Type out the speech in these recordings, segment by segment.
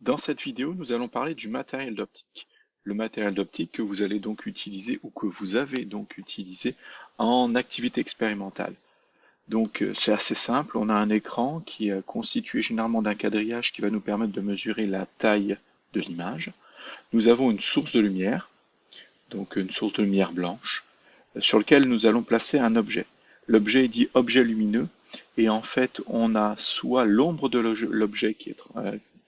Dans cette vidéo, nous allons parler du matériel d'optique. Le matériel d'optique que vous allez donc utiliser ou que vous avez donc utilisé en activité expérimentale. Donc c'est assez simple, on a un écran qui est constitué généralement d'un quadrillage qui va nous permettre de mesurer la taille de l'image. Nous avons une source de lumière, donc une source de lumière blanche, sur lequel nous allons placer un objet. L'objet est dit objet lumineux et en fait on a soit l'ombre de l'objet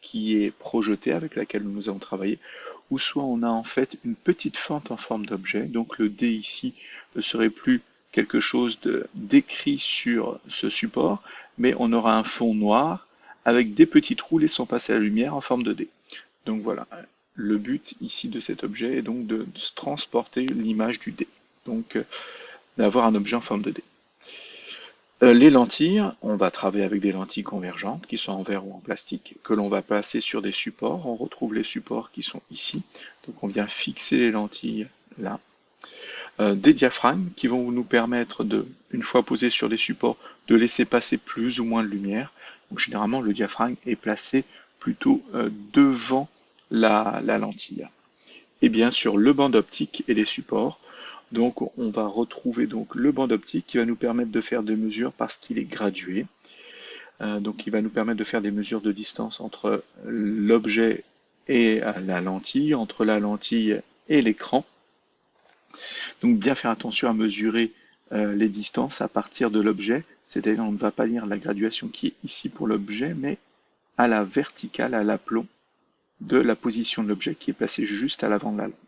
qui est projetée avec laquelle nous allons travailler, ou soit on a en fait une petite fente en forme d'objet. Donc le dé ici ne serait plus quelque chose d'écrit sur ce support, mais on aura un fond noir avec des petits trous laissant passer la lumière en forme de dé. Donc voilà, le but ici de cet objet est donc de transporter l'image du dé. Donc d'avoir un objet en forme de dé. Les lentilles, on va travailler avec des lentilles convergentes qui sont en verre ou en plastique, que l'on va placer sur des supports. On retrouve les supports qui sont ici. Donc on vient fixer les lentilles là. Des diaphragmes qui vont nous permettre de, une fois posés sur les supports, de laisser passer plus ou moins de lumière. Donc généralement le diaphragme est placé plutôt devant la lentille. Et bien sûr le banc d'optique et les supports. Donc on va retrouver donc le banc d'optique qui va nous permettre de faire des mesures parce qu'il est gradué. Donc il va nous permettre de faire des mesures de distance entre l'objet et la lentille, entre la lentille et l'écran. Donc bien faire attention à mesurer les distances à partir de l'objet, c'est-à-dire on ne va pas lire la graduation qui est ici pour l'objet, mais à la verticale, à l'aplomb de la position de l'objet qui est placé juste à l'avant de la lampe.